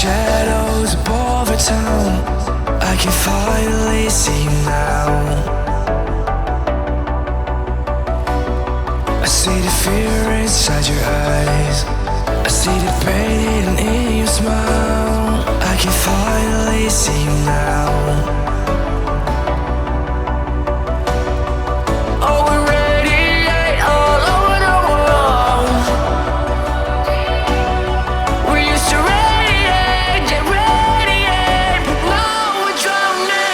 shadows above a town, I can finally see you now. I see the fear inside your eyes, I see the pain hidden in your smile. I can finally see you now. Oh, we radiate all over the world. We used to radiate, yeah, radiate, but now we're drowning.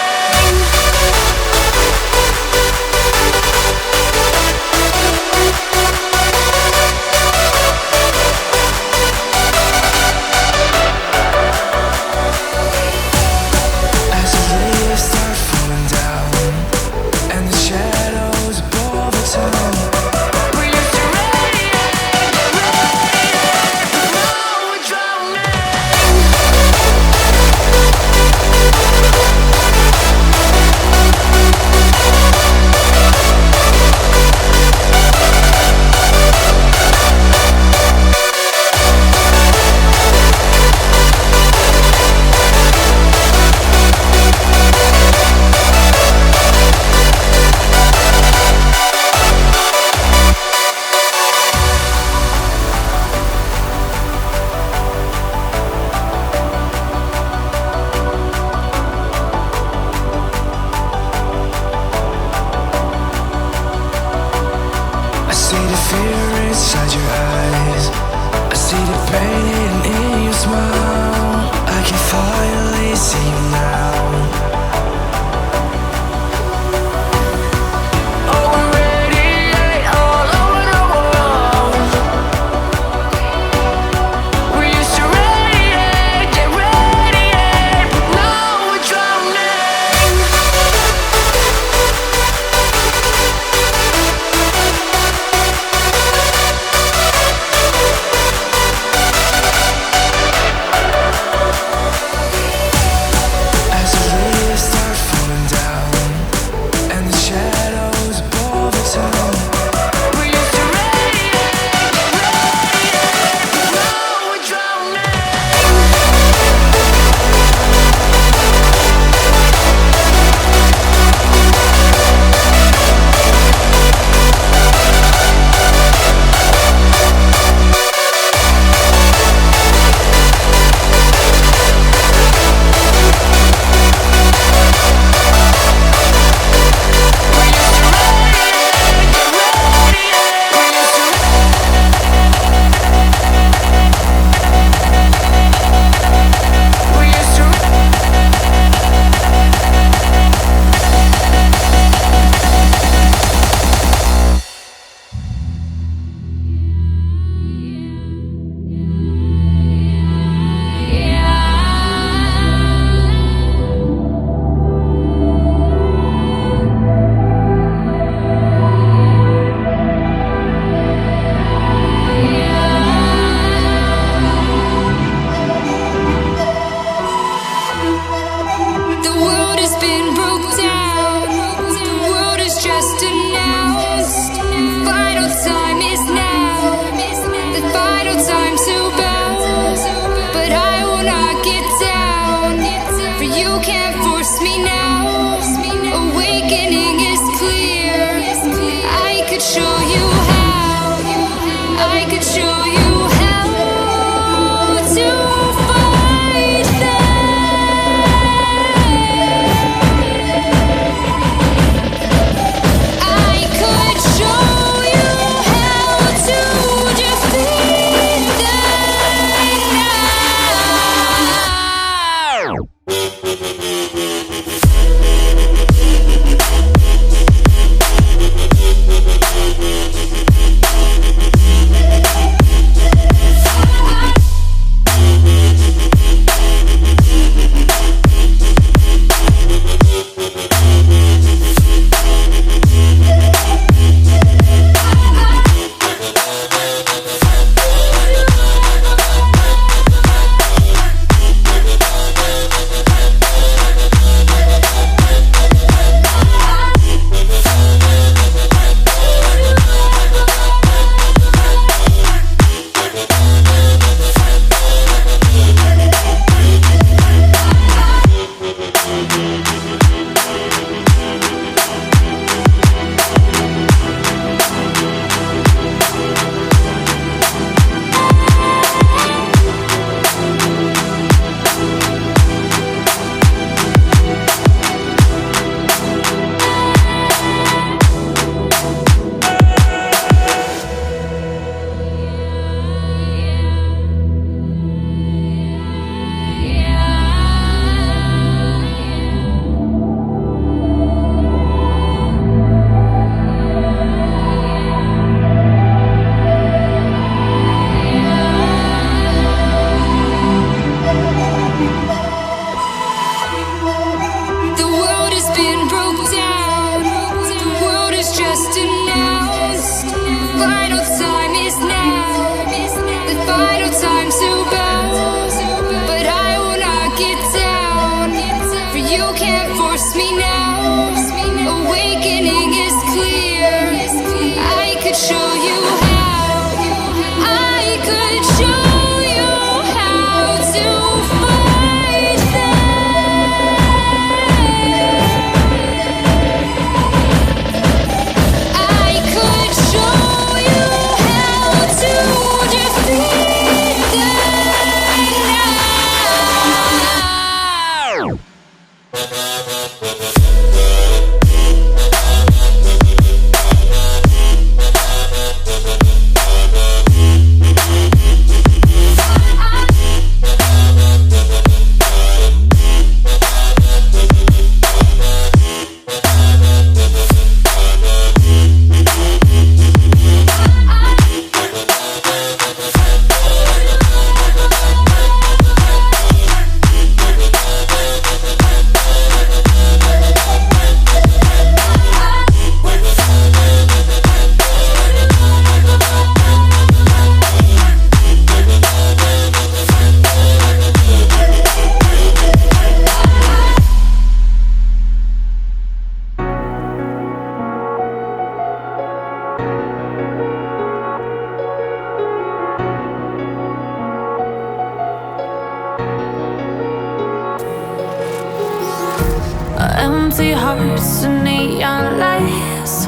Empty hearts and neon lights,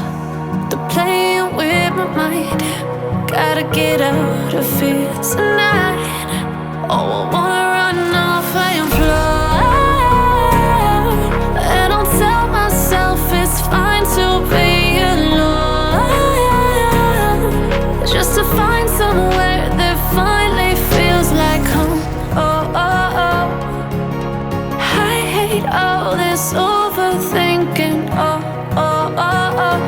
they're playing with my mind. Gotta get out of here tonight. Oh, I wanna run off and fly. And I'll tell myself it's fine to be alone, just to find somewhere that finally feels like home. Oh, oh, oh. I hate all this overthinking. Oh, oh, oh, oh.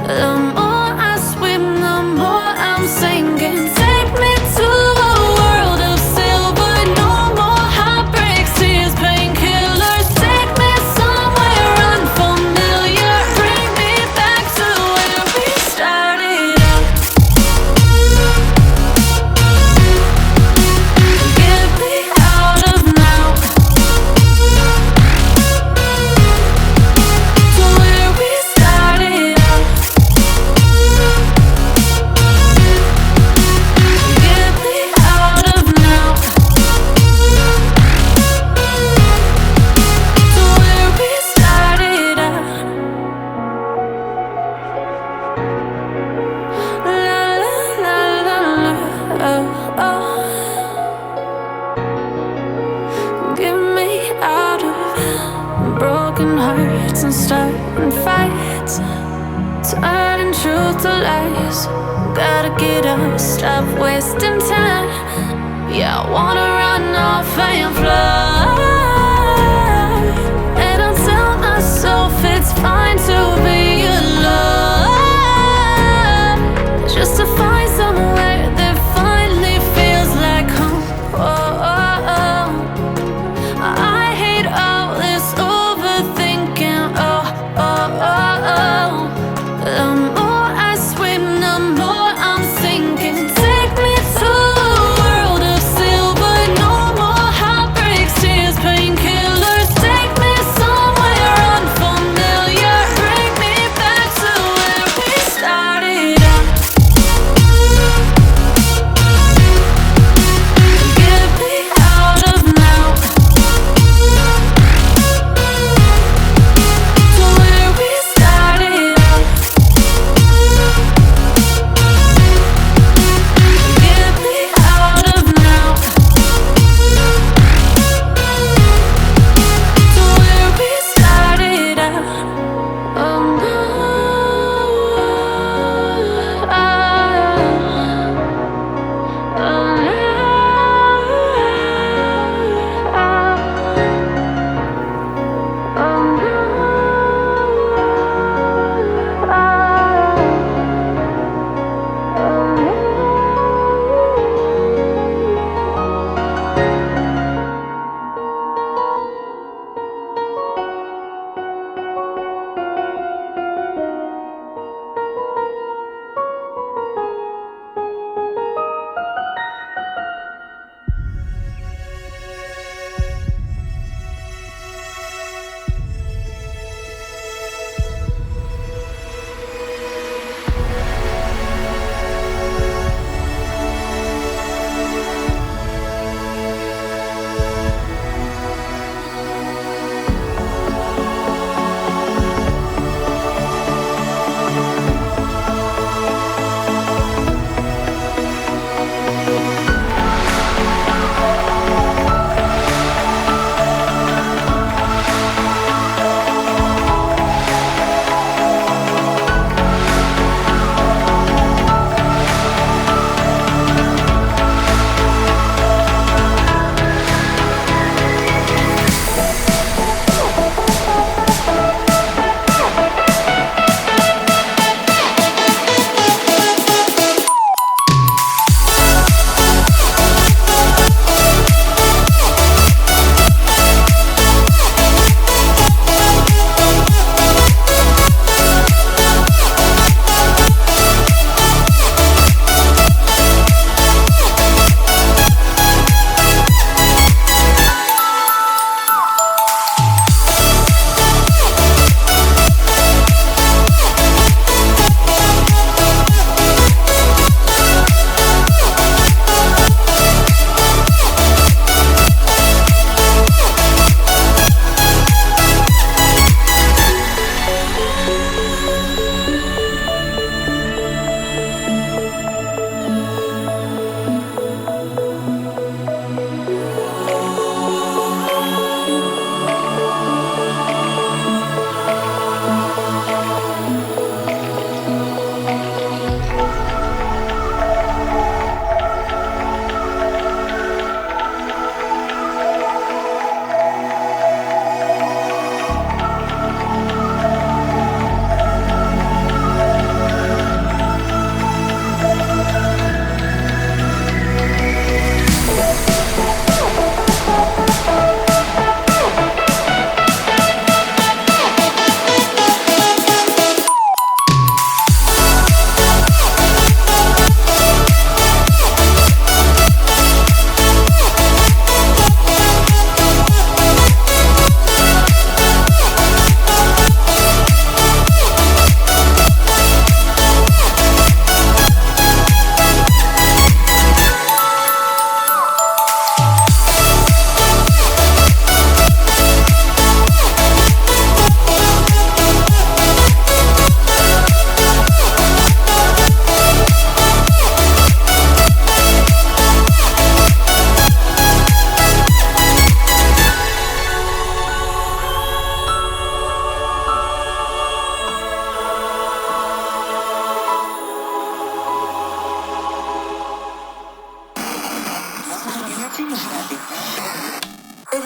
The more I swim, the more I'm sinking. Take me to a world of silver. No more heartbreaks, tears, painkillers. Take me somewhere unfamiliar. Bring me back to where we started out. Get me out of now, to where we started out. Get me out of now, to where we started out. La la la la la, oh, oh. Get me out of broken hearts and starting fights, turning truth to lies. Gotta get up, stop wasting time. Yeah, I wanna run off and fly. And I'll tell myself it's fine to be alone, just to find somewhere that finally feels like home. Oh, oh, oh. I hate all this overthinking. Oh, oh, oh, oh. The more I swim, the more I'm sinking. Take me to a world of silver. No more heartbreaks, tears, painkillers. Take me somewhere unfamiliar. Bring me back to where we started out. Get me out of now, to where we started out. Get me out of now, to where we started out. Oh no, oh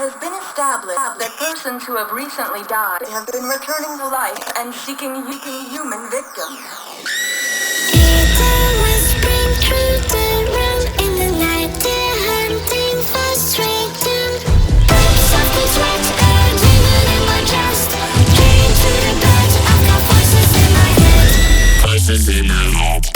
has been established that persons who have recently died have been returning to life and seeking human victims. Voices in my head.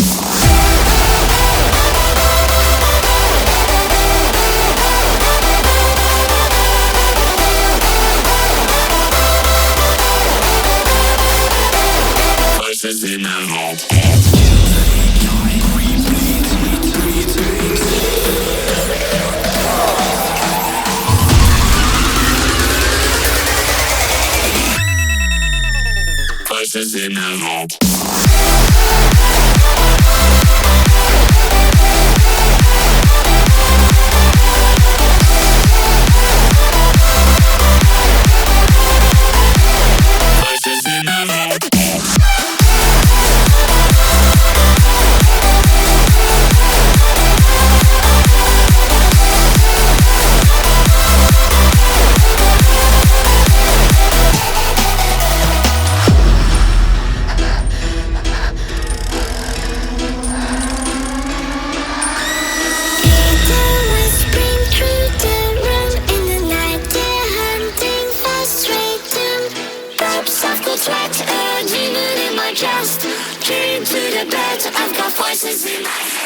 Voices in my head. Voices in my head. Voices in my head. Came to the bed, I've got voices in my head.